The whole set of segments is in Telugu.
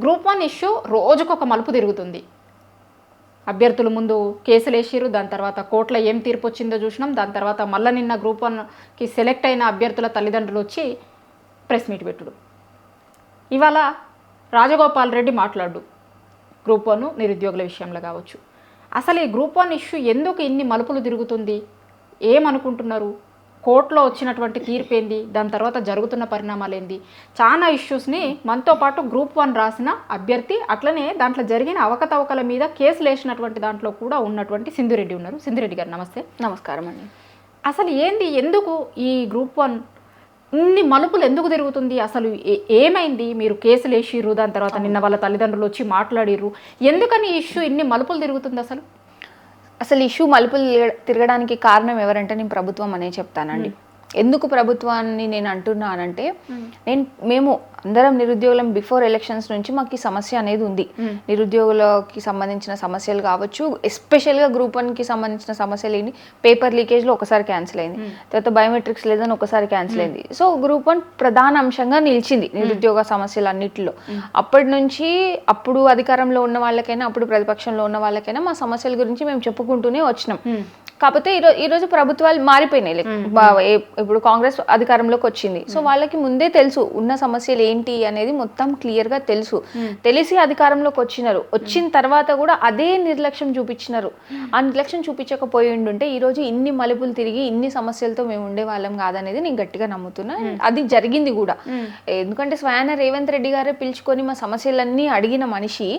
గ్రూప్ 1 ఇష్యూ రోజుకొక మలుపు తిరుగుతుంది. అభ్యర్థుల ముందు కేసులు వేసిరు, దాని తర్వాత కోర్టులో ఏం తీర్పు వచ్చిందో చూసినాం. దాని తర్వాత మళ్ళీ నిన్న గ్రూప్ 1కి సెలెక్ట్ అయిన అభ్యర్థుల తల్లిదండ్రులు వచ్చి ప్రెస్ మీట్ పెట్టుడు. ఇవాళ రాజగోపాల్ రెడ్డి మాట్లాడు గ్రూప్ 1 నిరుద్యోగుల విషయంలో కావచ్చు. అసలు ఈ గ్రూప్ 1 ఇష్యూ ఎందుకు ఇన్ని మలుపులు తిరుగుతుంది, ఏమనుకుంటున్నారు, కోర్టులో వచ్చినటువంటి తీర్పు ఏంది, దాని తర్వాత జరుగుతున్న పరిణామాలు ఏంది, చాలా ఇష్యూస్ని మనతో పాటు గ్రూప్ 1 రాసిన అభ్యర్థి, అట్లనే దాంట్లో జరిగిన అవకతవకల మీద కేసులు వేసినటువంటి దాంట్లో కూడా ఉన్నటువంటి సింధురెడ్డి ఉన్నారు. సింధురెడ్డి గారు నమస్తే. నమస్కారం అండి. అసలు ఏంది, ఎందుకు ఈ గ్రూప్ 1 ఇన్ని మలుపులు ఎందుకు తిరుగుతుంది, అసలు ఏమైంది, మీరు కేసులు వేసిర్రు, దాని తర్వాత నిన్న వాళ్ళ తల్లిదండ్రులు వచ్చి మాట్లాడిర్రు, ఎందుకని ఈ ఇష్యూ ఇన్ని మలుపులు తిరుగుతుంది? అసలు ఇష్యూ మలుపులు తిరగడానికి కారణం ఎవరంటే నేను ప్రభుత్వం అనే చెప్తానండి. ఎందుకు ప్రభుత్వాన్ని నేను అంటున్నానంటే, మేము అందరం నిరుద్యోగులం బిఫోర్ ఎలక్షన్స్ నుంచి మాకు ఈ సమస్య అనేది ఉంది. నిరుద్యోగులకి సంబంధించిన సమస్యలు కావచ్చు, ఎస్పెషల్గా గ్రూప్ 1కి సంబంధించిన సమస్యలు ఏంటి, పేపర్ లీకేజ్లో ఒకసారి క్యాన్సిల్ అయింది, తర్వాత బయోమెట్రిక్స్ లేదని ఒకసారి క్యాన్సిల్ అయింది. సో గ్రూప్ 1 ప్రధాన అంశంగా నిలిచింది నిరుద్యోగ సమస్యలు అన్నిటిలో. అప్పటి నుంచి అప్పుడు అధికారంలో ఉన్న వాళ్ళకైనా అప్పుడు ప్రతిపక్షంలో ఉన్న వాళ్ళకైనా మా సమస్యల గురించి మేము చెప్పుకుంటూనే వచ్చినాం. కాకపోతే ఈరోజు ప్రభుత్వాలు మారిపోయినాయి. ఇప్పుడు కాంగ్రెస్ అధికారంలోకి వచ్చింది. సో వాళ్ళకి ముందే తెలుసు ఉన్న సమస్యలు ఏంటి అనేది మొత్తం క్లియర్గా తెలుసు. తెలిసి అధికారంలోకి వచ్చిన తర్వాత కూడా అదే నిర్లక్ష్యం చూపించినారు. ఆ నిర్లక్ష్యం చూపించకపోయి ఉంటే ఈరోజు ఇన్ని మలుపులు తిరిగి ఇన్ని సమస్యలతో మేము ఉండే వాళ్ళం కాదనేది నేను గట్టిగా నమ్ముతున్నా. అది జరిగింది కూడా. ఎందుకంటే స్వయాన రేవంత్ రెడ్డి గారే పిలుచుకొని మా సమస్యలన్నీ అడిగిన మనిషి.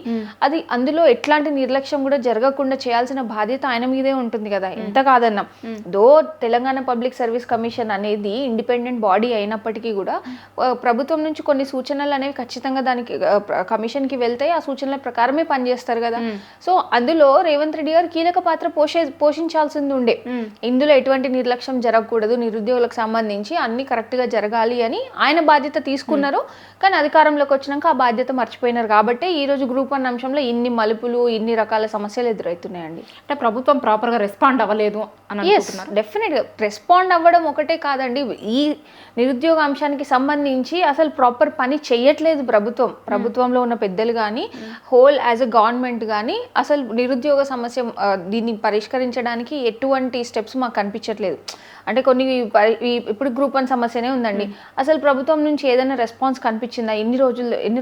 అది అందులో ఎట్లాంటి నిర్లక్ష్యం కూడా జరగకుండా చేయాల్సిన బాధ్యత ఆయన మీదే ఉంటుంది కదా. ఎంత కాదన్నాం, తెలంగాణ పబ్లిక్ సర్వీస్ కమిషన్ అనేది ఇండిపెండెంట్ బాడీ అయినప్పటికీ కూడా ప్రభుత్వం నుంచి కొన్ని సూచనలు అనేవి ఖచ్చితంగా దానికి కమిషన్కి వెళ్తాయి. ఆ సూచనల ప్రకారమే పనిచేస్తారు కదా. సో అందులో రేవంత్ రెడ్డి గారు కీలక పాత్ర పోషించాల్సింది ఉండే. ఇందులో ఎటువంటి నిర్లక్ష్యం జరగకూడదు, నిరుద్యోగులకు సంబంధించి అన్ని కరెక్ట్గా జరగాలి అని ఆయన బాధ్యత తీసుకున్నారు. కానీ అధికారంలోకి వచ్చినాక ఆ బాధ్యత మర్చిపోయినారు. కాబట్టి ఈ రోజు గ్రూప్ 1 అంశంలో ఇన్ని మలుపులు, ఇన్ని రకాల సమస్యలు ఎదురవుతున్నాయండి. అంటే ప్రభుత్వం ప్రాపర్గా రెస్పాండ్ అవ్వలేదు. డెఫినెట్గా రెస్పాండ్ అవ్వడం ఒకటే కాదండి, ఈ నిరుద్యోగ అంశానికి సంబంధించి అసలు ప్రాపర్ పని చేయట్లేదు ప్రభుత్వంలో ఉన్న పెద్దలు కానీ హోల్ యాజ్ అ గవర్నమెంట్ కానీ అసలు నిరుద్యోగ సమస్య దీన్ని పరిష్కరించడానికి ఎటువంటి స్టెప్స్ మాకు కనిపించట్లేదు. అంటే కొన్ని ఇప్పుడు గ్రూప్ 1 సమస్యనే ఉందండి, అసలు ప్రభుత్వం నుంచి ఏదైనా రెస్పాన్స్ కనిపించిందా? ఎన్ని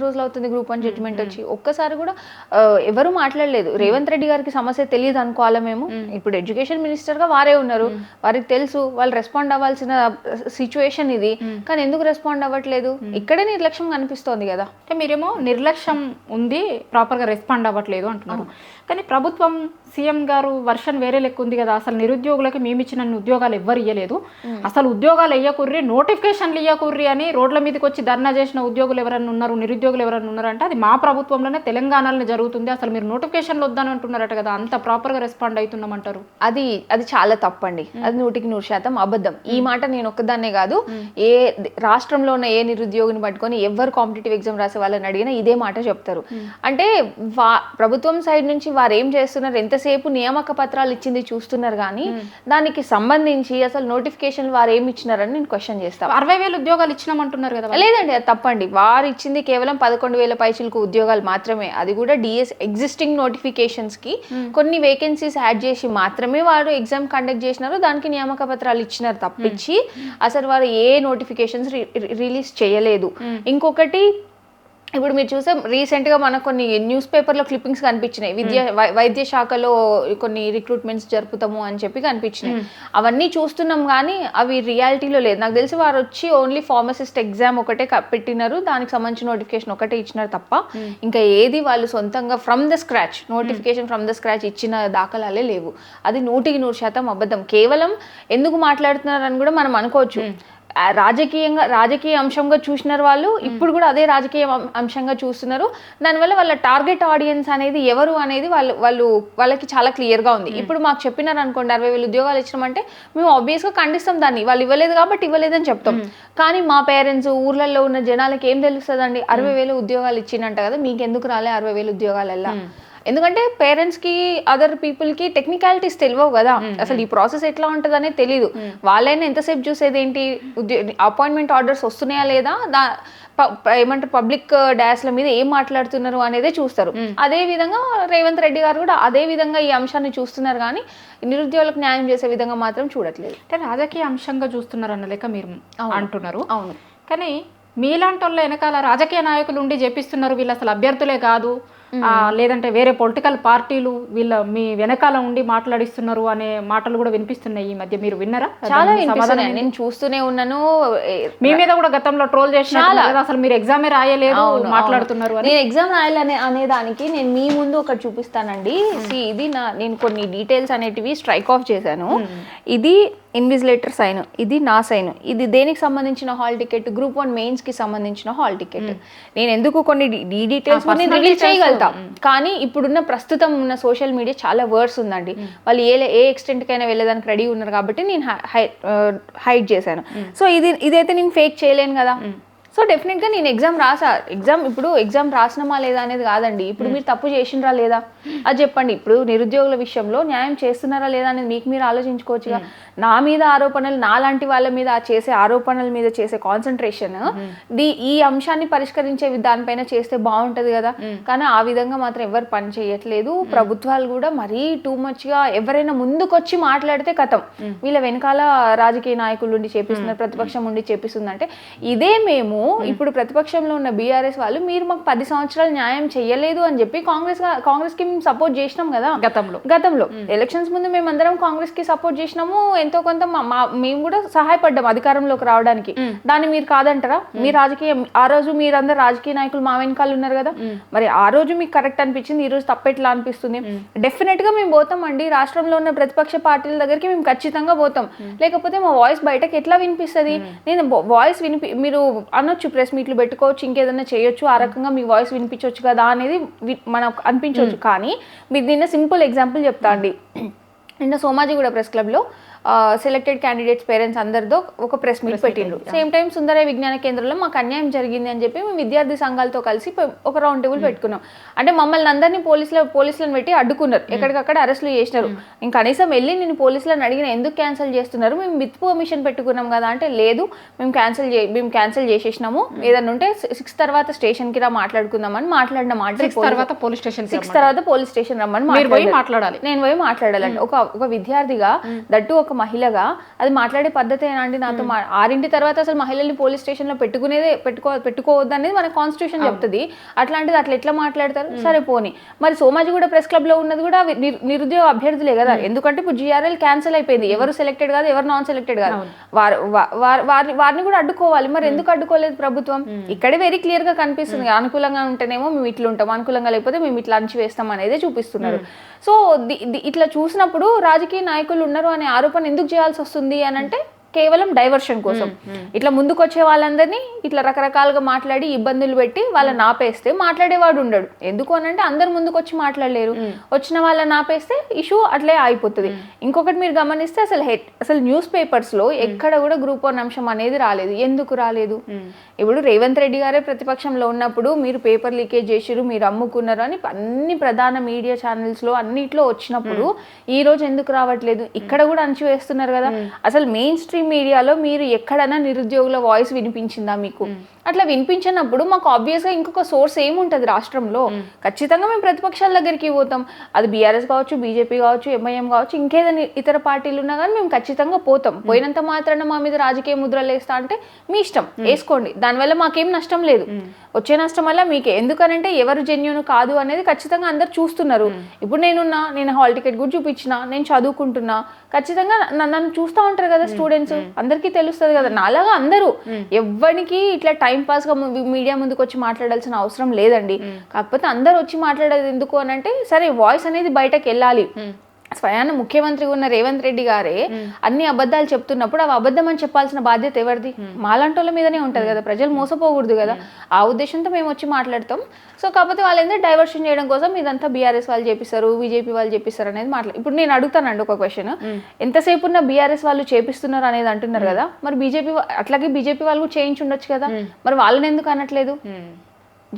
రోజులు అవుతుంది గ్రూప్ 1 జడ్జిమెంట్ వచ్చి? ఒక్కసారి కూడా ఎవరు మాట్లాడలేదు. రేవంత్ రెడ్డి గారికి సమస్య తెలియదు అనుకోవాలా మేము? ఇప్పుడు ఎడ్యుకేషన్ మినిస్టర్గా వారే ఉన్నారు, వారికి తెలుసు, వాళ్ళు రెస్పాండ్ అవ్వాల్సిన సిచ్యువేషన్ ఇది. కానీ ఎందుకు రెస్పాండ్ అవ్వట్లేదు? ఇక్కడే నిర్లక్ష్యం కనిపిస్తోంది కదా. అంటే మీరేమో నిర్లక్ష్యం ఉంది, ప్రాపర్గా రెస్పాండ్ అవ్వట్లేదు అంటున్నారు. కానీ ప్రభుత్వం, సీఎం గారు వర్షన్ వేరే లెక్క ఉంది కదా. అసలు నిరుద్యోగులకి మేము ఇచ్చిన ఉద్యోగాలు ఎవ్వరు ఇవ్వలేదు, అసలు ఉద్యోగాలు ఇవ్వకుర్రి, నోటిఫికేషన్లు ఇవ్వకుర్రి అని రోడ్ల మీదకి వచ్చి ధర్నా చేసిన ఉద్యోగులు ఎవరన్నా ఉన్నారు, నిరుద్యోగులు ఎవరన్నా ఉన్నారంటే అది మా ప్రభుత్వంలోనే తెలంగాణలో జరుగుతుంది. అసలు మీరు నోటిఫికేషన్లు వద్దని అంటున్నారట కదా, అంత ప్రాపర్గా రెస్పాండ్ అవుతున్నామంటారు. అది చాలా తప్పండి. అది 100% అబద్ధం. ఈ మాట నేను ఒక్కదాన్నే కాదు, ఏ రాష్ట్రంలో ఉన్న ఏ నిరుద్యోగిని పట్టుకొని ఎవరు కాంపిటేటివ్ ఎగ్జామ్ రాసే వాళ్ళని అడిగినా ఇదే మాట చెప్తారు. అంటే ప్రభుత్వం సైడ్ నుంచి వారు ఏం చేస్తున్నారు, ఎంతసేపు నియామక పత్రాలు ఇచ్చింది చూస్తున్నారు కానీ దానికి సంబంధించి అసలు నోటిఫికేషన్ వారు ఏమి ఇచ్చినారని నేను క్వశ్చన్ చేస్తాను. 60,000 ఉద్యోగాలు ఇచ్చినామంటున్నారు కదా. లేదండి, అది తప్పండి. వారు ఇచ్చింది కేవలం 11,000 పైచిలకు ఉద్యోగాలు మాత్రమే. అది కూడా డిఎస్ ఎగ్జిస్టింగ్ నోటిఫికేషన్స్ కి కొన్ని వేకెన్సీస్ యాడ్ చేసి మాత్రమే వారు ఎగ్జామ్ కండక్ట్ చేసినారు, దానికి నియామక పత్రాలు ఇచ్చినారు తప్పించి అసలు వారు ఏ నోటిఫికేషన్స్ రిలీజ్ చేయలేదు. ఇంకొకటి, ఇప్పుడు మీరు చూసే రీసెంట్గా మనకు కొన్ని న్యూస్ పేపర్లో క్లిప్పింగ్స్ కనిపించినాయి, వైద్య శాఖలో కొన్ని రిక్రూట్మెంట్స్ జరుపుతాము అని చెప్పి కనిపించినాయి. అవన్నీ చూస్తున్నాం కానీ అవి రియాలిటీలో లేదు. నాకు తెలిసి వారు వచ్చి ఓన్లీ ఫార్మసిస్ట్ ఎగ్జామ్ ఒకటే పెట్టినారు, దానికి సంబంధించిన నోటిఫికేషన్ ఒకటే ఇచ్చినారు తప్ప ఇంకా ఏది వాళ్ళు సొంతంగా from the scratch notification from the scratch ఇచ్చిన దాఖలాలే లేవు. అది 100% అబద్ధం. కేవలం ఎందుకు మాట్లాడుతున్నారని కూడా మనం అనుకోవచ్చు. రాజకీయ అంశంగా చూసినారు వాళ్ళు, ఇప్పుడు కూడా అదే రాజకీయ అంశంగా చూస్తున్నారు. దానివల్ల వాళ్ళ టార్గెట్ ఆడియన్స్ అనేది ఎవరు అనేది వాళ్ళకి చాలా క్లియర్గా ఉంది. ఇప్పుడు మాకు చెప్పినారు అనుకోండి 60,000 ఉద్యోగాలు ఇచ్చినామంటే మేము ఆబ్వియస్గా ఖండిస్తాం దాన్ని, వాళ్ళు ఇవ్వలేదు కాబట్టి ఇవ్వలేదని చెప్తాం. కానీ మా పేరెంట్స్, ఊర్లలో ఉన్న జనాలకి ఏం తెలుస్తుందండి, 60,000 ఉద్యోగాలు ఇచ్చినంట కదా, మీకు ఎందుకు రాలే 60,000 ఉద్యోగాలల్లా? ఎందుకంటే పేరెంట్స్కి, అదర్ పీపుల్కి టెక్నికాలిటీస్ తెలియవు కదా, అసలు ఈ ప్రాసెస్ ఎట్లా ఉంటుంది అనేది తెలియదు. వాళ్ళైనా ఎంతసేపు చూసేది ఏంటి, అపాయింట్మెంట్ ఆర్డర్స్ వస్తున్నాయా లేదా, ఏమంటారు పబ్లిక్ డాష్ల మీద ఏం మాట్లాడుతున్నారు అనేదే చూస్తారు. అదే విధంగా రేవంత్ రెడ్డి గారు కూడా అదే విధంగా ఈ అంశాన్ని చూస్తున్నారు, కానీ నిరుద్యోగులకు న్యాయం చేసే విధంగా మాత్రం చూడట్లేదు. అంటే రాజకీయ అంశంగా చూస్తున్నారు అన్న లెక్క మీరు అంటున్నారు. అవును, కానీ మీలాంటి వాళ్ళ వెనకాల రాజకీయ నాయకులు ఉండి చేపిస్తున్నారు, వీళ్ళు అసలు అభ్యర్థులే కాదు, లేదంటే వేరే పొలిటికల్ పార్టీలు వీళ్ళ మీ వెనకాల ఉండి మాట్లాడిస్తున్నారు అనే మాటలు కూడా వినిపిస్తున్నాయి ఈ మధ్య. మీరు విన్నారా? చాలా వినిపిస్తున్నాయి, నేను చూస్తూనే ఉన్నాను. మీ మీద కూడా గతంలో ట్రోల్ చేసిన అసలు మీరు ఎగ్జామే రాయలేదు మాట్లాడుతున్నారు అని. నేను ఎగ్జామ్ రాయాలనే అనేదానికి నేను మీ ముందు ఒకటి చూపిస్తానండి. ఇది నేను కొన్ని డీటెయిల్స్ అనేటివి స్ట్రైక్ ఆఫ్ చేశాను. ఇది ఇన్విజిలేటర్ సైన్, ఇది నా సైన్, ఇది దేనికి సంబంధించిన హాల్ టికెట్, గ్రూప్ 1 మెయిన్స్ కి సంబంధించిన హాల్ టికెట్. నేను ఎందుకు కొన్ని డీటెయిల్స్ రిలీజ్ చేయగలుగుతా, కానీ ఇప్పుడున్న ప్రస్తుతం ఉన్న సోషల్ మీడియా చాలా వర్డ్స్ ఉందండి. వాళ్ళు ఏ ఎక్స్టెంట్ కైనా వెళ్ళేదానికి రెడీ ఉన్నారు కాబట్టి నేను హైడ్ చేశాను. సో ఇదైతే నేను ఫేక్ చేయలేను కదా. సో డెఫినెట్గా నేను ఎగ్జామ్ రాసినమా లేదా అనేది కాదండి. ఇప్పుడు మీరు తప్పు చేసినరా లేదా అది చెప్పండి. ఇప్పుడు నిరుద్యోగుల విషయంలో న్యాయం చేస్తున్నారా లేదా అనేది మీకు మీరు ఆలోచించుకోవచ్చుగా. నా మీద ఆరోపణలు, నాలాంటి వాళ్ళ మీద చేసే ఆరోపణల మీద చేసే కాన్సన్ట్రేషన్ ఈ అంశాన్ని పరిష్కరించే దానిపైన చేస్తే బాగుంటది కదా. కానీ ఆ విధంగా మాత్రం ఎవరు పని చేయట్లేదు. ప్రభుత్వాలు కూడా మరీ టూ మచ్ గా ఎవరైనా ముందుకొచ్చి మాట్లాడితే కథం, వీళ్ళ వెనకాల రాజకీయ నాయకులు ఉండి చేపిస్తున్నారు, ప్రతిపక్షం ఉండి చేపిస్తుందంటే ఇదే మేము ఇప్పుడు ప్రతిపక్షంలో ఉన్న బీఆర్ఎస్ వాళ్ళు మీరు మాకు 10 సంవత్సరాలు న్యాయం చేయలేదు అని చెప్పి కాంగ్రెస్ కి మేము సపోర్ట్ చేసినాం కదా. గతంలో ఎలక్షన్స్ ముందు మేమందరం కాంగ్రెస్ కి సపోర్ట్ చేసినాము, ఎంతో కొంత మేము కూడా సహాయపడ్డాం అధికారంలోకి రావడానికి. దాన్ని మీరు కాదంటారా? ఆ రోజు మీరందరూ రాజకీయ నాయకులు మా వెనకాల ఉన్నారు కదా. మరి ఆ రోజు మీకు కరెక్ట్ అనిపించింది, ఈ రోజు తప్పెట్లా అనిపిస్తుంది? డెఫినెట్ గా మేము పోతాం అండి. రాష్ట్రంలో ఉన్న ప్రతిపక్ష పార్టీల దగ్గరికి మేము ఖచ్చితంగా పోతాం. లేకపోతే మా వాయిస్ బయటకు ఎట్లా వినిపిస్తుంది? నేను వాయిస్ మీరు అనొచ్చు, ప్రెస్ మీట్లు పెట్టుకోవచ్చు, ఇంకేదైనా చేయొచ్చు, ఆ రకంగా మీ వాయిస్ వినిపించవచ్చు కదా అనేది మనకు అనిపించవచ్చు. కానీ మీరు నిన్న సింపుల్ ఎగ్జాంపుల్ చెప్తా అండి. నిన్న సోమాజిగూడ ప్రెస్ క్లబ్లో సెలెక్టెడ్ క్యాండిడేట్స్ పేరెంట్స్ అందరితో ఒక ప్రెస్ మీట్ పెట్టిండ్రు. సేమ్ టైం సుందరయ్య విజ్ఞాన కేంద్రంలో మాకు అన్యాయం జరిగింది అని చెప్పి మేము విద్యార్థి సంఘాలతో కలిసి ఒక రౌండ్ టేబుల్ పెట్టుకున్నాం. అంటే మమ్మల్ని అందరినీ పోలీసులను పెట్టి అడ్డుకున్నారు, ఎక్కడికక్కడ అరెస్టులు చేసినారు. ఇంకా కనీసం వెళ్ళి నేను పోలీసులను అడిగిన ఎందుకు క్యాన్సిల్ చేస్తున్నారు, మేము విత్ పర్మిషన్ పెట్టుకున్నాం కదా అంటే లేదు మేము క్యాన్సిల్ చేసేసినాము, ఏదన్నా ఉంటే 6 తర్వాత స్టేషన్ కి రా మాట్లాడుకుందామని మాట్లాడిన మాట. 6 తర్వాత పోలీస్ స్టేషన్ రమ్మని మాట్లాడాలి, నేను పోయి మాట్లాడాలండి. ఒక విద్యార్థిగా దట్టు ఒక మహిళగా అది మాట్లాడే పద్ధతి ఏనండి? నాతో 6 తర్వాత అసలు మహిళల్ని పోలీస్ స్టేషన్ లో పెట్టుకోవద్దు అనేది మన కాన్స్టిట్యూషన్ చెప్తుంది. అట్లాంటిది అట్లా ఎట్లా మాట్లాడతారు? సరే పోనీ, మరి సోమాజిగూడ ప్రెస్ క్లబ్ లో ఉన్నది కూడా నిరుద్యోగ అభ్యర్థులే కదా. ఎందుకంటే ఇప్పుడు GRL క్యాన్సిల్ అయిపోయింది, ఎవరు సెలెక్టెడ్ కాదు, ఎవరు నాన్ సెలెక్టెడ్ కాదు, వారిని కూడా అడ్డుకోవాలి. మరి ఎందుకు అడ్డుకోలేదు ప్రభుత్వం? ఇక్కడే వెరీ క్లియర్ గా కనిపిస్తుంది. అనుకూలంగా ఉంటేనేమో మేము ఇట్లా ఉంటాం, అనుకూలంగా లేకపోతే మేము ఇట్లా అణచివేస్తాం అనేది చూపిస్తున్నారు. సో ఇట్లా చూసినప్పుడు రాజకీయ నాయకులు ఉన్నారు అనే ఆరోపణ ఎందుకు చేయాల్సి వస్తుంది అని అంటే కేవలం డైవర్షన్ కోసం. ఇట్లా ముందుకు వచ్చే వాళ్ళందరినీ ఇట్లా రకరకాలుగా మాట్లాడి ఇబ్బందులు పెట్టి వాళ్ళని ఆపేస్తే మాట్లాడేవాడు ఉండడు. ఎందుకు అని అంటే అందరు ముందుకు వచ్చి మాట్లాడలేరు, వచ్చిన వాళ్ళని ఆపేస్తే ఇష్యూ అట్లే అయిపోతుంది. ఇంకొకటి మీరు గమనిస్తే అసలు న్యూస్ పేపర్స్ లో ఎక్కడ కూడా గ్రూప్ 1 అంశం అనేది రాలేదు. ఎందుకు రాలేదు? ఇప్పుడు రేవంత్ రెడ్డి గారే ప్రతిపక్షంలో ఉన్నప్పుడు మీరు పేపర్ లీకేజ్ చేసిరు, మీరు అమ్ముకున్నారు అని అన్ని ప్రధాన మీడియా ఛానల్స్ లో అన్నిట్లో వచ్చినప్పుడు ఈ రోజు ఎందుకు రావట్లేదు? ఇక్కడ కూడా అణచివేస్తున్నారు కదా. అసలు మెయిన్ స్ట్రీమ్ మీడియాలో మీరు ఎక్కడైనా నిరుద్యోగుల వాయిస్ వినిపించిందా మీకు? అట్లా వినిపించినప్పుడు మాకు ఆబ్వియస్గా ఇంకొక సోర్స్ ఏముంటుంది రాష్ట్రంలో? ఖచ్చితంగా మేము ప్రతిపక్షాల దగ్గరికి పోతాం. అది బీఆర్ఎస్ కావచ్చు, బీజేపీ కావచ్చు, ఎంఐఎం కావచ్చు, ఇంకేదైనా ఇతర పార్టీలు ఉన్నా కానీ మేము ఖచ్చితంగా పోతాం. పోయినంత మాత్రాన మా మీద రాజకీయ ముద్రలు వేస్తా అంటే మీ ఇష్టం, వేసుకోండి, దానివల్ల మాకేం నష్టం లేదు. వచ్చే నష్టం వల్ల మీకే. ఎందుకనంటే ఎవరు జెన్యూన్ కాదు అనేది ఖచ్చితంగా అందరు చూస్తున్నారు. ఇప్పుడు నేను హాల్ టికెట్ కూడా చూపించిన, నేను చదువుకుంటున్నా, ఖచ్చితంగా నన్ను చూస్తూ ఉంటారు కదా స్టూడెంట్స్, అందరికీ తెలుస్తుంది కదా. నాలాగా అందరూ ఎవ్వరికి ఇట్లా టైం పాస్ గా మీడియా ముందుకు వచ్చి మాట్లాడాల్సిన అవసరం లేదండి. కాకపోతే అందరు వచ్చి మాట్లాడేది ఎందుకు అని అంటే సరే వాయిస్ అనేది బయటకు వెళ్ళాలి. స్వయాన ముఖ్యమంత్రి ఉన్న రేవంత్ రెడ్డి గారే అన్ని అబద్ధాలు చెప్తున్నప్పుడు అవి అబద్ధం అని చెప్పాల్సిన బాధ్యత ఎవరిది? మాలాంటోళ్ళ మీదనే ఉంటది కదా. ప్రజలు మోసపోకూడదు కదా. ఆ ఉద్దేశంతో మేము వచ్చి మాట్లాడతాం. సో కాకపోతే వాళ్ళందరూ డైవర్షన్ చేయడం కోసం ఇదంతా బీఆర్ఎస్ వాళ్ళు చేపిస్తారు, బీజేపీ వాళ్ళు చేపిస్తారు అనేది ఇప్పుడు నేను అడుగుతానండి ఒక క్వశ్చన్, ఎంతసేపు ఉన్న బీఆర్ఎస్ వాళ్ళు చేపిస్తున్నారు అనేది అంటున్నారు కదా, మరి బీజేపీ వాళ్ళు కూడా చేయించి ఉండొచ్చు కదా, మరి వాళ్ళని ఎందుకు అనట్లేదు?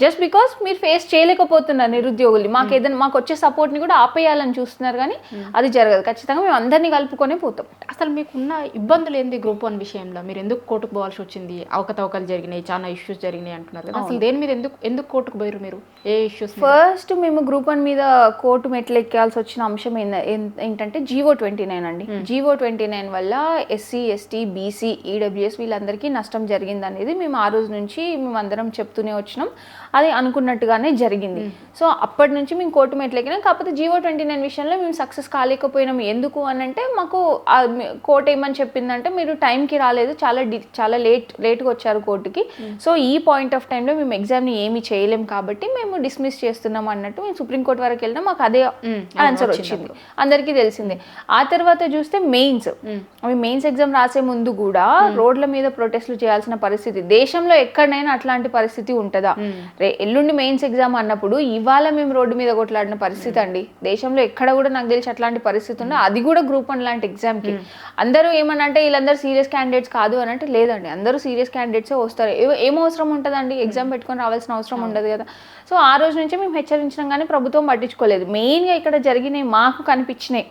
జస్ట్ బికాస్ మీరు ఫేస్ చేయలేకపోతున్నారు నిరుద్యోగులు, మాకు ఏదైనా మాకు వచ్చే సపోర్ట్ని కూడా ఆపేయాలని చూస్తున్నారు, కానీ అది జరగదు. ఖచ్చితంగా మేము అందరినీ కలుపుకొనే పోతాం. అసలు మీకున్న ఇబ్బందులు ఏంది గ్రూప్ 1 విషయంలో? మీరు ఎందుకు కోర్టుకు పోవాల్సి వచ్చింది? అవకతవకలు జరిగినాయి, చాలా ఇష్యూస్ జరిగినాయి అంటున్నారు కదా, అసలు దేని మీద ఎందుకు కోర్టుకు పోయారు మీరు? ఏ ఇష్యూస్? ఫస్ట్ మేము గ్రూప్ 1 మీద కోర్టు మెట్లు ఎక్కాల్సి వచ్చిన అంశం ఏంటంటే జీవో 29 అండి. జీవో 29 వల్ల ఎస్సీ, ఎస్టీ, బీసీ, ఈడబ్ల్యూఎస్ వీళ్ళందరికీ నష్టం జరిగింది అనేది మేము ఆ రోజు నుంచి మేము అందరం చెప్తూనే వచ్చినాం. అది అనుకున్నట్టుగానే జరిగింది. సో అప్పటి నుంచి మేము కోర్టు మెట్లు ఎక్కినాం. కాకపోతే జీవో 29 విషయంలో మేము సక్సెస్ కాలేకపోయినాం. ఎందుకు అని అంటే మాకు కోర్టు ఏమని చెప్పిందంటే మీరు టైంకి రాలేదు, చాలా లేట్గా వచ్చారు కోర్టుకి, సో ఈ పాయింట్ ఆఫ్ టైంలో మేము ఎగ్జామ్ని ఏమీ చేయలేం కాబట్టి మేము డిస్మిస్ చేస్తున్నాం అన్నట్టు మేము సుప్రీంకోర్టు వరకు వెళ్ళినా మాకు అదే ఆన్సర్ వచ్చింది, అందరికీ తెలిసిందే. ఆ తర్వాత చూస్తే మెయిన్స్ ఎగ్జామ్ రాసే ముందు కూడా రోడ్ల మీద ప్రొటెస్ట్లు చేయాల్సిన పరిస్థితి, దేశంలో ఎక్కడైనా అట్లాంటి పరిస్థితి ఉంటుందా? ఎల్లుండి మెయిన్స్ ఎగ్జామ్ అన్నప్పుడు ఇవాళ మేము రోడ్డు మీద కొట్లాడిన పరిస్థితి అండి. దేశంలో ఎక్కడ కూడా నాకు తెలిసి అట్లాంటి పరిస్థితి ఉండే, అది కూడా గ్రూప్ 1 లాంటి ఎగ్జామ్కి. అందరూ ఏమనంటే వీళ్ళందరూ సీరియస్ క్యాండిడేట్స్ కాదు అని అంటే, లేదండి అందరూ సీరియస్ క్యాండిడేట్సే వస్తారు. ఏం అవసరం ఉంటుందండి, ఎగ్జామ్ పెట్టుకొని రావాల్సిన అవసరం ఉండదు కదా. సో ఆ రోజు నుంచి మేము హెచ్చరించినాం కానీ ప్రభుత్వం పట్టించుకోలేదు. మెయిన్గా ఇక్కడ జరిగినాయి మాకు కనిపించినాయి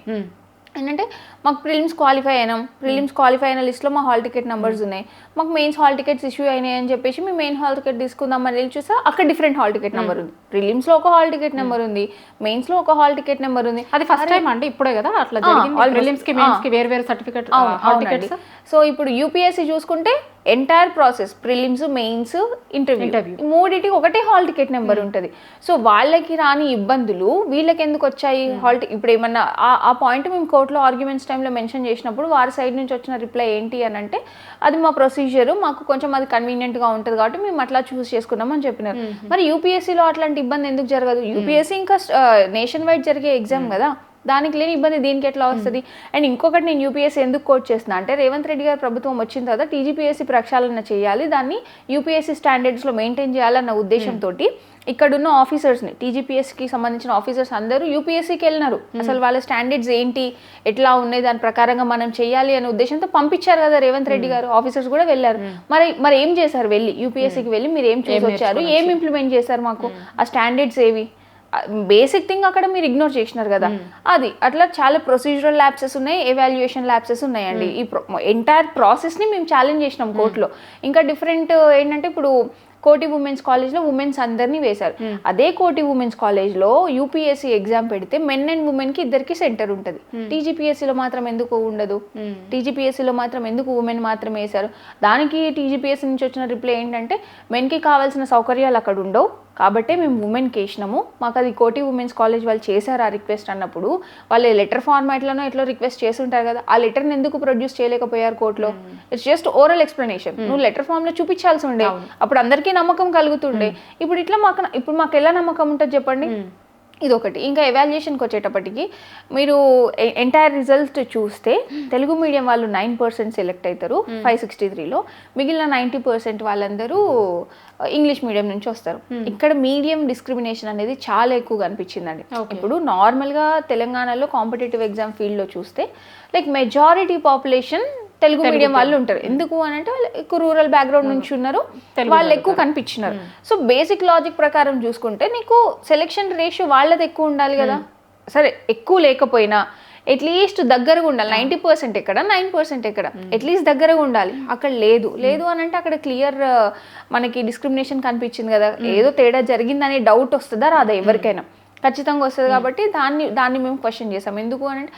ఏంటంటే, మాకు ప్రిలిమ్స్ క్వాలిఫై అయిన లిస్ట్లో మా హాల్ టికెట్ నెంబర్స్ ఉన్నాయి, మాకు మెయిన్స్ హాల్ టికెట్స్ ఇష్యూ అయినాయి అని చెప్పేసి మేము మెయిన్ హాల్ టికెట్ తీసుకుందామని వెళ్ళి చూసా అక్కడ డిఫరెంట్ హాల్ టికెట్ నెంబర్ ఉంది. ప్రిలిమ్స్లో ఒక హాల్ టికెట్ నెంబర్ ఉంది, మెయిన్స్లో ఒక హాల్ టికెట్ నెంబర్ ఉంది. అది ఫస్ట్ టైం అండి, ఇప్పుడే కదా అట్లా జరిగింది. ప్రిలిమ్స్ కి మెయిన్స్ కి వేరు సర్టిఫికెట్ హాల్ టికెట్స్. సో ఇప్పుడు యూపీఎస్సీ చూసుకుంటే entire process prelims, mains, interview మూడింటికి ఒకటే హాల్ టికెట్ నెంబర్ ఉంటుంది. సో వాళ్ళకి రాని ఇబ్బందులు వీళ్ళకి ఎందుకు వచ్చాయి? ఇప్పుడు ఏమన్నా ఆ పాయింట్ మేము కోర్టులో ఆర్గ్యుమెంట్స్ టైంలో మెన్షన్ చేసినప్పుడు వారి సైడ్ నుంచి వచ్చిన రిప్లై ఏంటి అని అంటే, అది మా ప్రొసీజర్, మాకు కొంచెం అది కన్వీనియంట్గా ఉంటుంది కాబట్టి మేము అట్లా చూస్ చేసుకున్నాం అని చెప్పినారు. మరి యూపీఎస్సీలో అట్లాంటి ఇబ్బంది ఎందుకు జరగదు? యూపీఎస్సీ ఇంకా నేషన్ వైడ్ జరిగే ఎగ్జామ్ కదా, దానికి లేని ఇబ్బంది దీనికి ఎట్లా వస్తుంది? అండ్ ఇంకొకటి నేను యూపీఎస్సీ ఎందుకు కోట్ చేస్తున్నా అంటే, రేవంత్ రెడ్డి గారి ప్రభుత్వం వచ్చిన తర్వాత టీజీపీఎస్సీ ప్రక్షాళన చేయాలి, దాన్ని యూపీఎస్సీ స్టాండర్డ్స్లో మెయింటైన్ చేయాలన్న ఉద్దేశంతో ఇక్కడున్న ఆఫీసర్స్ని, టీజీపీఎస్సీకి సంబంధించిన ఆఫీసర్స్ అందరూ యూపీఎస్సీకి వెళ్ళినారు. అసలు వాళ్ళ స్టాండర్డ్స్ ఏంటి, ఎట్లా ఉన్నాయి, దాని ప్రకారంగా మనం చేయాలి అనే ఉద్దేశంతో పంపించారు కదా రేవంత్ రెడ్డి గారు. ఆఫీసర్స్ కూడా వెళ్ళారు. మరి ఏం చేశారు? వెళ్ళి యూపీఎస్సీకి వెళ్ళి మీరు ఏం చూసి వచ్చారు, ఏం ఇంప్లిమెంట్ చేశారు, మాకు ఆ స్టాండర్డ్స్ ఏవి, బేసిక్ థింగ్ అక్కడ మీరు ఇగ్నోర్ చేసినారు కదా. అది అట్లా చాలా ప్రొసీజరల్ ల్యాప్సెస్ ఉన్నాయి, ఎవాల్యుయేషన్ ల్యాప్సెస్ ఉన్నాయండి. ఈ ఎంటైర్ ప్రాసెస్ని మేము ఛాలెంజ్ చేసినాం కోర్టులో. ఇంకా డిఫరెంట్ ఏంటంటే, ఇప్పుడు కోటి ఉమెన్స్ కాలేజ్లో ఉమెన్స్ అందరినీ వేశారు. అదే కోటి ఉమెన్స్ కాలేజ్లో యూపీఎస్సీ ఎగ్జామ్ పెడితే మెన్ అండ్ ఉమెన్కి ఇద్దరికి సెంటర్ ఉంటుంది. టీజీపీఎస్సీలో మాత్రం ఎందుకు ఉండదు? టీజీపీఎస్సీలో మాత్రం ఎందుకు ఉమెన్ మాత్రమే వేశారు? దానికి టీజీపీఎస్సీ నుంచి వచ్చిన రిప్లై ఏంటంటే, మెన్కి కావాల్సిన సౌకర్యాలు అక్కడ ఉండవు కాబట్టే మేము ఉమెన్కి వేసినాము, మాకు అది కోటి ఉమెన్స్ కాలేజ్ వాళ్ళు చేశారు ఆ రిక్వెస్ట్ అన్నప్పుడు, వాళ్ళు లెటర్ ఫార్మాట్లోనో ఎట్లా రిక్వెస్ట్ చేసి ఉంటారు కదా, ఆ లెటర్ని ఎందుకు ప్రొడ్యూస్ చేయలేకపోయారు కోర్టులో? It's just oral explanation. నువ్వు లెటర్ ఫామ్లో చూపించాల్సి ఉండే, అప్పుడు అందరికీ నమ్మకం కలుగుతుండే. ఇప్పుడు మాకు ఎలా నమ్మకం ఉంటుంది చెప్పండి? ఇదొకటి. ఇంకా ఎవాల్యుయేషన్కి వచ్చేటప్పటికి మీరు ఎంటైర్ రిజల్ట్ చూస్తే తెలుగు మీడియం వాళ్ళు 9% సెలెక్ట్ అవుతారు 563లో, మిగిలిన 90% వాళ్ళందరూ ఇంగ్లీష్ మీడియం నుంచి వస్తారు. ఇక్కడ మీడియం డిస్క్రిమినేషన్ అనేది చాలా ఎక్కువగా అనిపించిందండి. ఇప్పుడు నార్మల్గా తెలంగాణలో కాంపిటేటివ్ ఎగ్జామ్ ఫీల్డ్లో చూస్తే like majority population Telugu medium వాళ్ళు ఉంటారు. ఎందుకు అని అంటే వాళ్ళు ఎక్కువ రూరల్ బ్యాక్గ్రౌండ్ నుంచి ఉన్నారు, వాళ్ళు ఎక్కువ కనిపించినారు. సో బేసిక్ లాజిక్ ప్రకారం చూసుకుంటే నీకు సెలెక్షన్ రేషియో వాళ్ళది ఎక్కువ ఉండాలి కదా. సరే ఎక్కువ లేకపోయినా అట్లీస్ట్ దగ్గరగా ఉండాలి. 90% ఎక్కడ, 9% ఎక్కడ, అట్లీస్ట్ దగ్గరగా ఉండాలి. అక్కడ లేదు అని అంటే అక్కడ క్లియర్ మనకి డిస్క్రిమినేషన్ కనిపించింది కదా, ఏదో తేడా జరిగిందనే డౌట్ వస్తుందా రాదా? ఎవరికైనా ఖచ్చితంగా వస్తుంది. కాబట్టి దాన్ని మేము క్వశ్చన్ చేసాం. ఎందుకు అని అంటే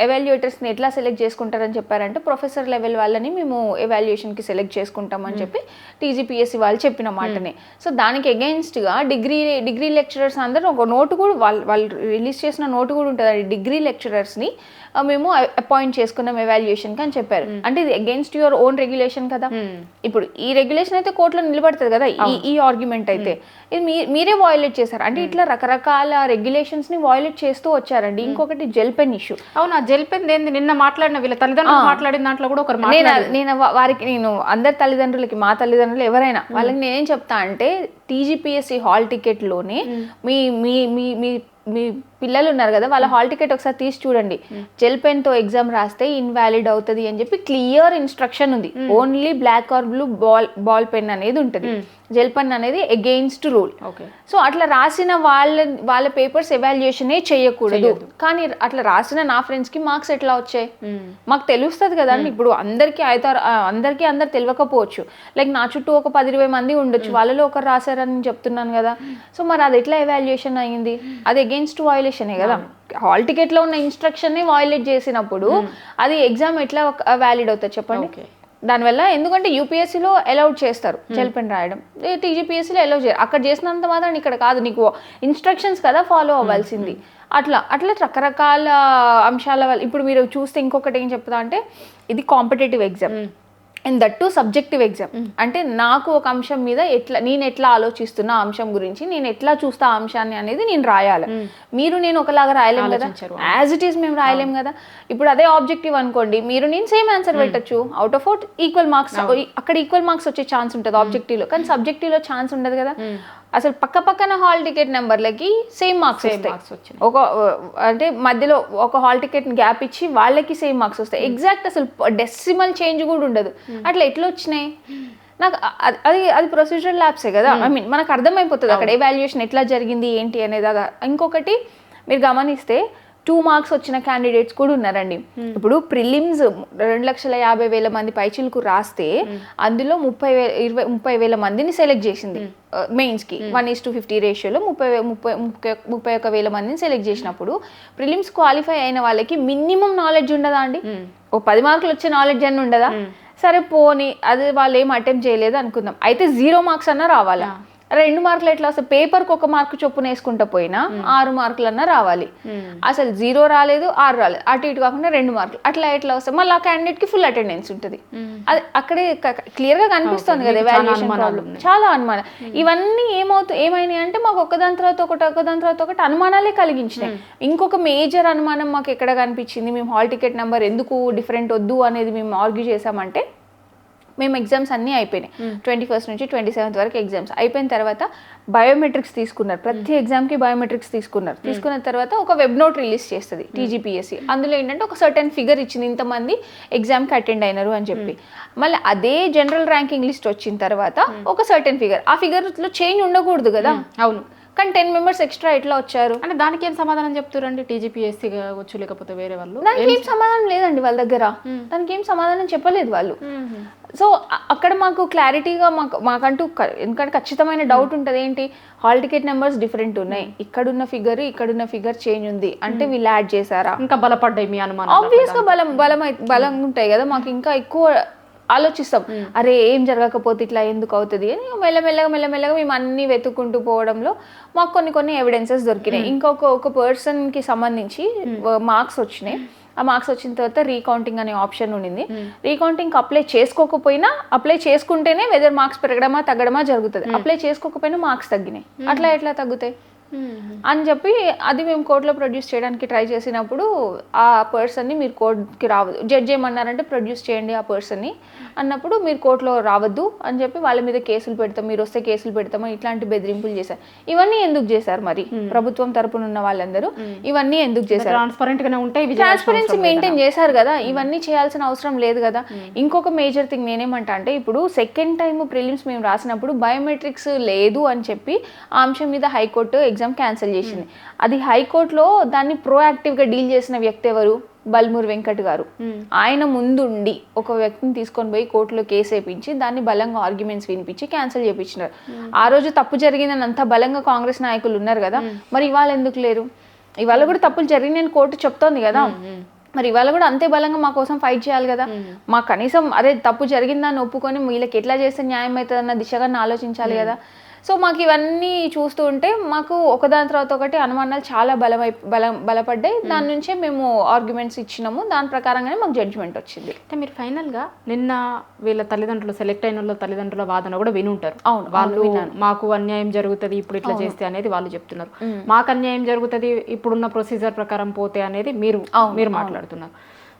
ఎవాల్యుయేటర్స్ని ఎట్లా సెలెక్ట్ చేసుకుంటారని చెప్పారంటే, ప్రొఫెసర్ లెవెల్ వాళ్ళని మేము ఎవాల్యుయేషన్కి సెలెక్ట్ చేసుకుంటామని చెప్పి టీజీపీఎస్సీ వాళ్ళు చెప్పిన మాటనే. సో దానికి అగెయిన్స్ట్గా డిగ్రీ లెక్చరర్స్ అందరూ ఒక నోటు కూడా వాళ్ళు రిలీజ్ చేసిన నోటు కూడా ఉంటుంది, డిగ్రీ లెక్చరర్స్ని మేము అపాయింట్ చేసుకున్నాం ఎవాల్యుయేషన్కి అని చెప్పారు. అంటే ఇది అగెయిన్స్ట్ యువర్ ఓన్ రెగ్యులేషన్ కదా. ఇప్పుడు ఈ రెగ్యులేషన్ అయితే కోర్టులో నిలబడుతుంది కదా, ఈ ఆర్గ్యుమెంట్ అయితే ఇది మీరే వయోలేట్ చేశారు అంటే ఇట్లా రకరకాల రెగ్యులేషన్స్ని వయోలేట్ చేస్తూ వచ్చారండి. ఇంకొకటి జెల్ పెన్ ఇష్యూ. అవునా, జెల్ పెన్ ఏంది? నిన్న మాట్లాడిన వీళ్ళ తల్లిదండ్రులు మాట్లాడిన దాంట్లో కూడా ఒకరు నేను అందరి తల్లిదండ్రులకి, మా తల్లిదండ్రులు ఎవరైనా వాళ్ళకి నేనేం చెప్తా అంటే, టీజీపీఎస్సీ హాల్ టికెట్లోనే మీ పిల్లలు ఉన్నారు కదా వాళ్ళ హాల్ టికెట్ ఒకసారి తీసి చూడండి, జెల్ పెన్ తో ఎగ్జామ్ రాస్తే ఇన్వాలిడ్ అవుతుంది అని చెప్పి క్లియర్ ఇన్స్ట్రక్షన్ ఉంది. Only black or blue ball pen అనేది ఉంటుంది, జెల్ పెన్ అనేది అగెయిన్స్ట్ రూల్. సో అట్లా రాసిన వాళ్ళ పేపర్స్ ఎవాల్యుయేషనే చేయకూడదు. కానీ అట్లా రాసిన నా ఫ్రెండ్స్ కి మార్క్స్ ఎట్లా వచ్చాయి మాకు తెలుస్తుంది కదా. ఇప్పుడు అందరికీ అందరు తెలియకపోవచ్చు, లైక్ నా చుట్టూ ఒక 10-20 మంది ఉండొచ్చు, వాళ్ళలో ఒకరు రాశారని చెప్తున్నాను కదా. సో మరి అది ఎట్లా ఎవాల్యుయేషన్ అయ్యింది? అది అగెయిన్స్ట్ వయలేషనే కదా. హాల్ టికెట్ లో ఉన్న ఇన్స్ట్రక్షన్ ని వయలేట్ చేసినప్పుడు అది ఎగ్జామ్ ఎట్లా వ్యాలిడ్ అవుతుంది చెప్పండి? దానివల్ల ఎందుకంటే యూపీఎస్సీలో అలౌడ్ చేస్తారు జెల్ పెన్ రాయడం, టీజీపీఎస్సీలో అలౌడ్ చేయరు. అక్కడ చేసినంత మాత్రం ఇక్కడ కాదు, నీకు ఇన్స్ట్రక్షన్స్ కదా ఫాలో అవ్వాల్సింది. అట్లా రకరకాల అంశాల వల్ల ఇప్పుడు మీరు చూస్తే ఇంకొకటి ఏం చెప్తా అంటే ఇది competitive exam and that to subjective exam. అంటే నాకు ఒక అంశం మీద నేను ఎట్లా ఆలోచిస్తున్నా అంశం గురించి, నేను ఎట్లా చూస్తా ఆ అంశాన్ని అనేది నేను రాయాలి. మీరు నేను ఒకలాగా రాయలేము కదా, యాజ్ ఇట్ ఈస్ మేము రాయలేము కదా. ఇప్పుడు అదే ఆబ్జెక్టివ్ అనుకోండి, మీరు నేను సేమ్ ఆన్సర్ పెట్టచ్చు, అవుట్ ఆఫ్ ఈక్వల్ మార్క్స్, అక్కడ ఈక్వల్ మార్క్స్ వచ్చే ఛాన్స్ ఉంటుంది ఆబ్జెక్టివ్లో, కానీ సబ్జెక్టివ్లో ఛాన్స్ ఉండదు కదా. అసలు పక్కన హాల్ టికెట్ నెంబర్లకి సేమ్ మార్క్స్ వస్తాయి, ఒక అంటే మధ్యలో ఒక హాల్ టికెట్ గ్యాప్ ఇచ్చి వాళ్ళకి సేమ్ మార్క్స్ వస్తాయి, ఎగ్జాక్ట్ అసలు డెసిమల్ చేంజ్ కూడా ఉండదు. అట్లా ఎట్లా వచ్చినాయి నాకు? అది ప్రొసీజరల్ ల్యాబ్సే కదా. ఐ మీన్ మనకు అర్థమైపోతుంది అక్కడ ఎవాల్యుయేషన్ ఎట్లా జరిగింది ఏంటి అనేది. ఇంకొకటి మీరు గమనిస్తే 2 మార్క్స్ వచ్చిన క్యాండిడేట్స్ కూడా ఉన్నారండి. ఇప్పుడు ప్రిలిమ్స్ 2,50,000 మంది పైచిలకు రాస్తే అందులో 30,000 మందిని సెలెక్ట్ చేసింది మెయిన్స్ కి 1:50 రేషియోలో 31,000 మందిని సెలెక్ట్ చేసినప్పుడు ప్రిలిమ్స్ క్వాలిఫై అయిన వాళ్ళకి మినిమం నాలెడ్జ్ ఉండదా అండి? ఓ 10 మార్కులు వచ్చే నాలెడ్జ్ అని ఉండదా? సరే పోనీ అది వాళ్ళు ఏం అటెంప్ట్ చేయలేదు అనుకుందాం, అయితే 0 మార్క్స్ అన్నా రావాలా? 2 మార్కులు ఎట్లా వస్తాయి? పేపర్కి 1 మార్కు చొప్పున వేసుకుంటా పోయినా 6 మార్కులన్నా రావాలి. అసలు 0 రాలేదు, 6 రాలేదు, అటు ఇటు కాకుండా 2 మార్కులు, అట్లా ఎట్లా వస్తాయి? మళ్ళీ ఆ క్యాండిడేట్ కి ఫుల్ అటెండెన్స్ ఉంటుంది. అది అక్కడే క్లియర్ గా కనిపిస్తుంది కదా ఎవాల్యుయేషన్ ప్రాబ్లం, చాలా అనుమానం. ఇవన్నీ ఏమైనాయి అంటే మాకు ఒకదాని తర్వాత ఒకటి అనుమానాలే కలిగించినాయి. ఇంకొక మేజర్ అనుమానం మాకు ఎక్కడ కనిపించింది, మేము హాల్ టికెట్ నెంబర్ ఎందుకు డిఫరెంట్ వద్దు అనేది మేము ఆర్గ్యూ చేసామంటే, మేము ఎగ్జామ్స్ అన్నీ అయిపోయినాయి, 21st నుంచి 27th వరకు ఎగ్జామ్స్ అయిపోయిన తర్వాత బయోమెట్రిక్స్ తీసుకున్నారు. ప్రతి ఎగ్జామ్కి బయోమెట్రిక్స్ తీసుకున్న తర్వాత ఒక వెబ్ నోట్ రిలీజ్ చేస్తుంది టీజీపీఎస్సీ. అందులో ఏంటంటే ఒక సర్టెన్ ఫిగర్ ఇచ్చింది, ఇంతమంది ఎగ్జామ్కి అటెండ్ అయినారు అని చెప్పి. మళ్ళీ అదే జనరల్ ర్యాంకింగ్ లిస్ట్ వచ్చిన తర్వాత ఒక సర్టెన్ ఫిగర్, ఆ ఫిగర్లో చేంజ్ ఉండకూడదు కదా. అవును, కానీ 10 మెంబర్స్ ఎక్స్ట్రా ఎట్లా వచ్చారు అంటే దానికి ఏం సమాధానం చెప్తారండి? టీజీపీఎస్సీ కావచ్చు లేకపోతే వేరే వాళ్ళు, దానికి ఏం సమాధానం లేదండి వాళ్ళ దగ్గర, దానికి ఏం సమాధానం చెప్పలేదు వాళ్ళు. సో అక్కడ మాకు క్లారిటీగా మాకంటూ ఎందుకంటే ఖచ్చితమైన డౌట్ ఉంటుంది, ఏంటి హాల్ టికెట్ నెంబర్స్ డిఫరెంట్ ఉన్నాయి, ఇక్కడున్న ఫిగర్ చేంజ్ ఉంది అంటే వీళ్ళు యాడ్ చేశారా? ఇంకా బలపడ్డాయి మీ అనుమానం? ఆబ్వియస్ గా బలం ఉంటాయి కదా, మాకు ఇంకా ఎక్కువ ఆలోచిస్తాం, అరే ఏం జరగకపోతే ఇట్లా ఎందుకు అవుతుంది అని. మెల్లమెల్లగా మేము అన్ని వెతుక్కుంటూ పోవడంలో మాకు కొన్ని ఎవిడెన్సెస్ దొరికినాయి. ఇంకొక పర్సన్కి సంబంధించి మార్క్స్ వచ్చినాయి. ఆ మార్క్స్ వచ్చిన తర్వాత రీకౌంటింగ్ అనే ఆప్షన్ ఉండింది. రీకౌంటింగ్కి అప్లై చేసుకోకపోయినా, అప్లై చేసుకుంటేనే వెదర్ మార్క్స్ పెరగడమా తగ్గడమా జరుగుతుంది. అప్లై చేసుకోకపోయినా మార్క్స్ తగ్గినాయి, అట్లా ఎట్లా తగ్గుతాయి అని చెప్పి అది మేము కోర్టులో ప్రొడ్యూస్ చేయడానికి ట్రై చేసినప్పుడు ఆ పర్సన్ని మీరు కోర్టుకి రావద్దు, జడ్జ్ ఏమన్నారంటే ప్రొడ్యూస్ చేయండి ఆ పర్సన్ని అన్నప్పుడు మీరు కోర్టులో రావద్దు అని చెప్పి వాళ్ళ మీద కేసులు పెడతాం, మీరు వస్తే కేసులు పెడతామో ఇట్లాంటి బెదిరింపులు చేశారు. ఇవన్నీ ఎందుకు చేశారు మరి? ప్రభుత్వం తరపున ఉన్న వాళ్ళందరూ ఇవన్నీ ఎందుకు చేశారు? ట్రాన్స్పరెన్సీ మెయింటైన్ చేశారు కదా, ఇవన్నీ చేయాల్సిన అవసరం లేదు కదా. ఇంకొక మేజర్ థింగ్ నేనేమంటా అంటే, ఇప్పుడు సెకండ్ టైం ప్రిలిమ్స్ మేము రాసినప్పుడు బయోమెట్రిక్స్ లేదు అని చెప్పి ఆ అంశం మీద హైకోర్టు ఎగ్జామ్ క్యాన్సిల్ చేసింది. అది హైకోర్టులో దాన్ని ప్రోయాక్టివ్గా డీల్ చేసిన వ్యక్తి ఎవరు? బల్మూర్ వెంకట్ గారు. ఆయన ముందుండి ఒక వ్యక్తిని తీసుకొని పోయి కోర్టులో కేసు వేయించి దాన్ని బలంగా ఆర్గ్యుమెంట్స్ వినిపించి క్యాన్సిల్ చేయించినారు. ఆ రోజు తప్పు జరిగిందని అంత బలంగా కాంగ్రెస్ నాయకులు ఉన్నారు కదా, మరి ఇవాళ ఎందుకు లేరు? ఇవాళ కూడా తప్పులు జరిగినాయని కోర్టు చెప్తోంది కదా, మరి ఇవాళ కూడా అంతే బలంగా మా కోసం ఫైట్ చేయాలి కదా. మాకు కనీసం అదే తప్పు జరిగిందని ఒప్పుకొని వీళ్ళకి ఎట్లా చేస్తే న్యాయం అవుతుంది అన్న దిశగా ఆలోచించాలి కదా. సో మాకు ఇవన్నీ చూస్తూ ఉంటే మాకు ఒకదాని తర్వాత ఒకటి అనుమానాలు చాలా బలపడ్డాయి. దాని నుంచే మేము ఆర్గ్యుమెంట్స్ ఇచ్చినాము, దాని ప్రకారంగానే మాకు జడ్జిమెంట్ వచ్చింది. అంటే మీరు ఫైనల్గా నిన్న వీళ్ళ తల్లిదండ్రులు సెలెక్ట్ అయిన వాళ్ళ తల్లిదండ్రుల వాదన కూడా విని ఉంటారు. అవును, వాళ్ళు మాకు అన్యాయం జరుగుతుంది ఇప్పుడు ఇట్లా చేస్తే అనేది వాళ్ళు చెప్తున్నారు, మాకు అన్యాయం జరుగుతుంది ఇప్పుడున్న ప్రొసీజర్ ప్రకారం పోతే అనేది మీరు మాట్లాడుతున్నారు.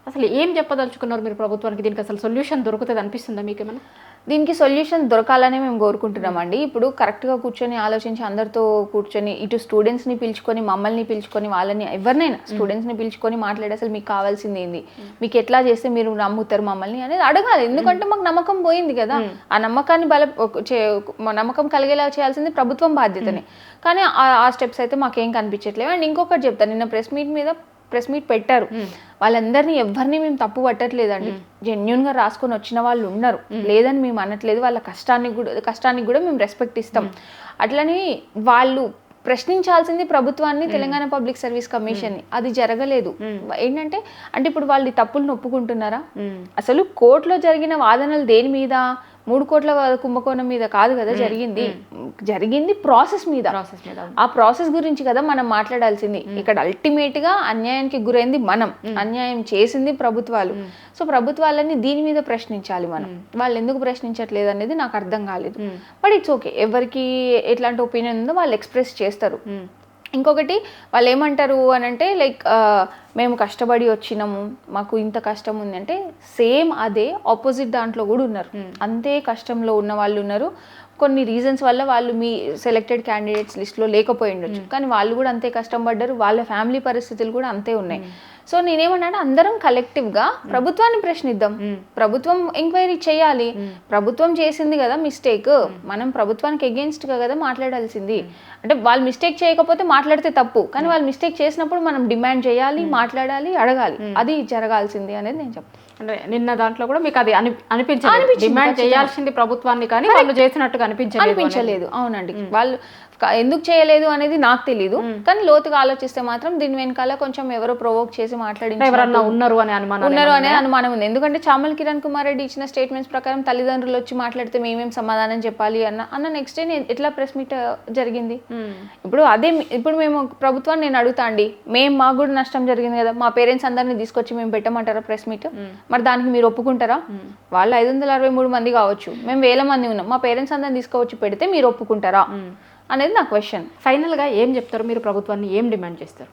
అసలు ఏం చెప్పదలుచుకున్నారు మీరు ప్రభుత్వానికి? దీనికి అసలు సొల్యూషన్ దొరుకుతుంది అనిపిస్తుందా మీకేమన్నా? దీనికి సొల్యూషన్ దొరకాలని మేము కోరుకుంటున్నామండి. ఇప్పుడు కరెక్ట్గా కూర్చొని ఆలోచించి అందరితో కూర్చొని ఇటు స్టూడెంట్స్ని పిలుచుకొని మమ్మల్ని పిలుచుకొని వాళ్ళని ఎవరినైనా స్టూడెంట్స్ని పిలుచుకొని మాట్లాడి అసలు మీకు కావాల్సింది ఏంది, మీకు ఎట్లా చేస్తే మీరు నమ్ముతారు మమ్మల్ని అనేది అడగాలి. ఎందుకంటే మాకు నమ్మకం పోయింది కదా, ఆ నమ్మకాన్ని నమ్మకం కలిగేలా చేయాల్సింది ప్రభుత్వం బాధ్యతనే. కానీ ఆ స్టెప్స్ అయితే మాకేం కనిపించట్లేదు. అండ్ ఇంకొకటి చెప్తాను, నిన్న ప్రెస్ మీట్ పెట్టారు, వాళ్ళందరినీ ఎవరిని మేము తప్పు పట్టట్లేదండి. జెన్యున్గా రాసుకొని వచ్చిన వాళ్ళు ఉన్నారు, లేదని మేము అనట్లేదు. వాళ్ళ కష్టానికి కూడా మేము రెస్పెక్ట్ ఇస్తాం. అట్లని వాళ్ళు ప్రశ్నించాల్సింది ప్రభుత్వాన్ని, తెలంగాణ పబ్లిక్ సర్వీస్ కమిషన్ని. అది జరగలేదు. ఏంటంటే ఇప్పుడు వాళ్ళు ఈ తప్పులను ఒప్పుకుంటున్నారా? అసలు కోర్టులో జరిగిన వాదనలు దేని మీద? 3 కోట్ల కుంభకోణం మీద కాదు కదా జరిగింది ప్రాసెస్ మీద. ఆ ప్రాసెస్ గురించి కదా మనం మాట్లాడాల్సింది. ఇక్కడ అల్టిమేట్ గా అన్యాయానికి గురైంది మనం, అన్యాయం చేసింది ప్రభుత్వాలు. సో ప్రభుత్వాలని దీని మీద ప్రశ్నించాలి మనం. వాళ్ళు ఎందుకు ప్రశ్నించట్లేదు అనేది నాకు అర్థం కాలేదు. బట్ ఇట్స్ ఓకే, ఎవరికి ఎట్లాంటి ఒపీనియన్ ఉందో వాళ్ళు ఎక్స్ప్రెస్ చేస్తారు. ఇంకొకటి వాళ్ళు ఏమంటారు అని అంటే లైక్ మేము కష్టపడి వచ్చినాము, మాకు ఇంత కష్టం ఉంది అంటే, సేమ్ అదే ఆపోజిట్ దాంట్లో కూడా ఉన్నారు. అంతే కష్టంలో ఉన్న వాళ్ళు ఉన్నారు. కొన్ని రీజన్స్ వల్ల వాళ్ళు మీ సెలెక్టెడ్ క్యాండిడేట్స్ లిస్ట్లో లేకపోయి ఉండొచ్చు, కానీ వాళ్ళు కూడా అంతే కష్టం పడ్డారు. వాళ్ళ ఫ్యామిలీ పరిస్థితులు కూడా అంతే ఉన్నాయి. సో నేనేమన్నా అందరం కలెక్టివ్గా ప్రభుత్వాన్ని ప్రశ్నిద్దాం. ప్రభుత్వం ఎంక్వైరీ చేయాలి. ప్రభుత్వం చేసింది కదా మిస్టేక్, మనం ప్రభుత్వానికి ఎగెయిన్స్ట్గా కదా మాట్లాడాల్సింది. అంటే వాళ్ళు మిస్టేక్ చేయకపోతే మాట్లాడితే తప్పు, కానీ వాళ్ళు మిస్టేక్ చేసినప్పుడు మనం డిమాండ్ చేయాలి, మాట్లాడాలి, అడగాలి. అది జరగాల్సింది అనేది నేను చెప్తాను. అంటే నిన్న దాంట్లో కూడా మీకు అది అనిపించలేదు, డిమాండ్ చేయాల్సింది ప్రభుత్వాన్ని, కానీ వాళ్ళు చేసినట్టుగా అనిపించలేదు. అవునండి, వాళ్ళు ఎందుకు చేయలేదు అనేది నాకు తెలీదు, కానీ లోతుగా ఆలోచిస్తే మాత్రం దీని వెనకాల కొంచెం ఎవరో ప్రొవోక్ చేసి ఎవరన్నా ఉన్నారు అనే అనుమానం ఉంది. ఎందుకంటే చామల కిరణ్ కుమార్ రెడ్డి ఇచ్చిన స్టేట్మెంట్స్ ప్రకారం తల్లిదండ్రులు వచ్చి మాట్లాడితే మేమేం సమాధానం చెప్పాలి అన్న నెక్స్ట్ డే ఎట్లా ప్రెస్ మీట్ జరిగింది? ఇప్పుడు మేము ప్రభుత్వాన్ని నేను అడుగుతా అండి, మాకు కూడా నష్టం జరిగింది కదా, మా పేరెంట్స్ అందరినీ తీసుకొచ్చి మేము పెట్టమంటారా ప్రెస్ మీట్? మరి దానికి మీరు ఒప్పుకుంటారా? వాళ్ళు 563 మంది కావచ్చు, మేము 1000 మంది ఉన్నాం, మా పేరెంట్స్ అందరిని తీసుకొచ్చి పెడితే మీరు ఒప్పుకుంటారా అనేది నా క్వశ్చన్. ఫైనల్గా ఏం చెప్తారు మీరు? ప్రభుత్వాన్ని ఏం డిమాండ్ చేస్తారు?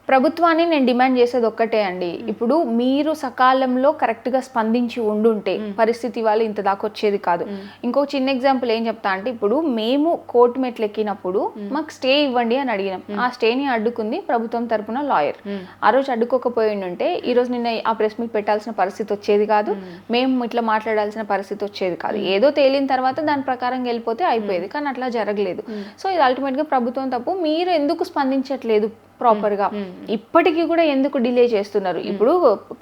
ప్రభుత్వాన్ని నేను డిమాండ్ చేసేది ఒక్కటే అండి, ఇప్పుడు మీరు సకాలంలో కరెక్ట్గా స్పందించి ఉండుంటే పరిస్థితి వాళ్ళు ఇంత దాకా వచ్చేది కాదు. ఇంకో చిన్న ఎగ్జాంపుల్ ఏం చెప్తా అంటే, ఇప్పుడు మేము కోర్టు మెట్లు ఎక్కినప్పుడు మాకు స్టే ఇవ్వండి అని అడిగినాం. ఆ స్టేని అడ్డుకుంది ప్రభుత్వం తరపున లాయర్. ఆ రోజు అడ్డుకోకపోయి ఉంటే ఈ రోజు నిన్న ఆ ప్రెస్ మీట్ పెట్టాల్సిన పరిస్థితి వచ్చేది కాదు, మేము ఇట్లా మాట్లాడాల్సిన పరిస్థితి వచ్చేది కాదు. ఏదో తేలిన తర్వాత దాని ప్రకారం వెళ్ళిపోతే అయిపోయేది, కానీ అట్లా జరగలేదు. సో ఇది అల్టిమేట్గా ప్రభుత్వం తప్పు. మీరు ఎందుకు స్పందించట్లేదు ప్రాపర్గా? ఇప్పటికీ కూడా ఎందుకు డిలే చేస్తున్నారు? ఇప్పుడు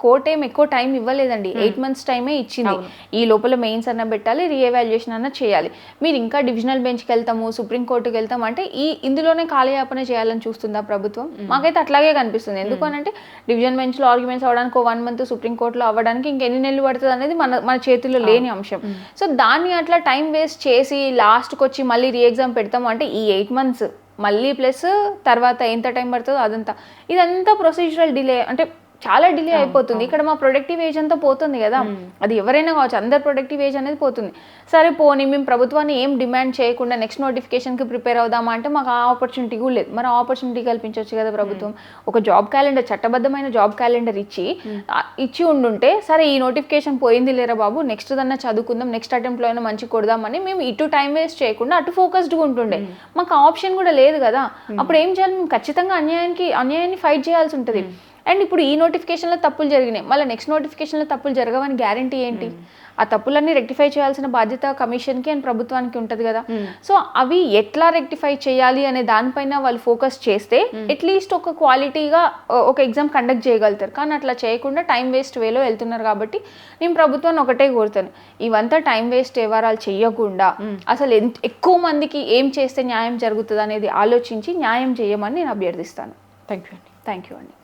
కోర్ట్ ఏం ఎక్కువ టైం ఇవ్వలేదండి, 8 months టైమే ఇచ్చింది. ఈ లోపల మెయిన్స్ అన్న పెట్టాలి, రీఎవాల్యుయేషన్ అన్న చేయాలి. మీరు ఇంకా డివిజనల్ బెంచ్కి వెళ్తాము, సుప్రీంకోర్టుకి వెళ్తాం అంటే ఇందులోనే కాలయాపన చేయాలని చూస్తుందా ప్రభుత్వం? మాకైతే అట్లాగే కనిపిస్తుంది. ఎందుకు అనంటే డివిజన్ బెంచ్లో ఆర్గ్యుమెంట్స్ అవ్వడానికి 1 month, సుప్రీంకోర్టులో అవ్వడానికి ఇంకెన్ని నెలలు పడుతుంది అనేది మన చేతుల్లో లేని అంశం. సో దాన్ని అట్లా టైం వేస్ట్ చేసి లాస్ట్కి వచ్చి మళ్ళీ రీ ఎగ్జామ్ పెడతాము అంటే ఈ 8 months మళ్ళీ ప్లస్ తర్వాత ఎంత టైం పడుతుందో ఇదంతా ప్రొసీజరల్ డిలే, అంటే చాలా డిలే అయిపోతుంది. ఇక్కడ మా ప్రొడక్టివ్ ఏజ్ అంతా పోతుంది కదా, అది ఎవరైనా కావచ్చు, అందరు ప్రొడక్టివ్ ఏజ్ అనేది పోతుంది. సరే పోనీ మేము ప్రభుత్వాన్ని ఏం డిమాండ్ చేయకుండా నెక్స్ట్ నోటిఫికేషన్కి ప్రిపేర్ అవుదామా అంటే మాకు ఆ ఆపర్చునిటీ కూడా లేదు. మరి ఆ ఆపర్చునిటీ కల్పించవచ్చు కదా ప్రభుత్వం. ఒక జాబ్ క్యాలెండర్, చట్టబద్ధమైన జాబ్ క్యాలెండర్ ఇచ్చి ఉండుంటే, సరే ఈ నోటిఫికేషన్ పోయింది లేరా బాబు, నెక్స్ట్ దన్నా చదువుకుందాం, నెక్స్ట్ అటెంప్ట్లో అయినా మంచి కొడదామని మేము ఇటు టైం వేస్ట్ చేయకుండా అటు ఫోకస్డ్గా ఉంటుండే. మాకు ఆ ఆప్షన్ కూడా లేదు కదా. అప్పుడు ఏం చేయాలి? మేము ఖచ్చితంగా అన్యాయాన్ని ఫైట్ చేయాల్సి ఉంటుంది. అండ్ ఇప్పుడు ఈ నోటిఫికేషన్లో తప్పులు జరిగినాయి, మళ్ళీ నెక్స్ట్ నోటిఫికేషన్లో తప్పులు జరగవని గ్యారంటీ ఏంటి? ఆ తప్పులన్నీ రెక్టిఫై చేయాల్సిన బాధ్యత కమిషన్కి అండ్ ప్రభుత్వానికి ఉంటుంది కదా. సో అవి ఎట్లా రెక్టిఫై చేయాలి అనే దానిపైన వాళ్ళు ఫోకస్ చేస్తే అట్లీస్ట్ ఒక క్వాలిటీగా ఒక ఎగ్జామ్ కండక్ట్ చేయగలుగుతారు. కానీ అట్లా చేయకుండా టైం వేస్ట్ వేలో వెళ్తున్నారు. కాబట్టి నేను ప్రభుత్వాన్ని ఒకటే కోరుతాను, ఇవంతా టైం వేస్ట్ వ్యవహారాలు చేయకుండా అసలు ఎక్కువ మందికి ఏం చేస్తే న్యాయం జరుగుతుంది అనేది ఆలోచించి న్యాయం చేయమని నేను అభ్యర్థిస్తాను. థ్యాంక్ యూ అండి.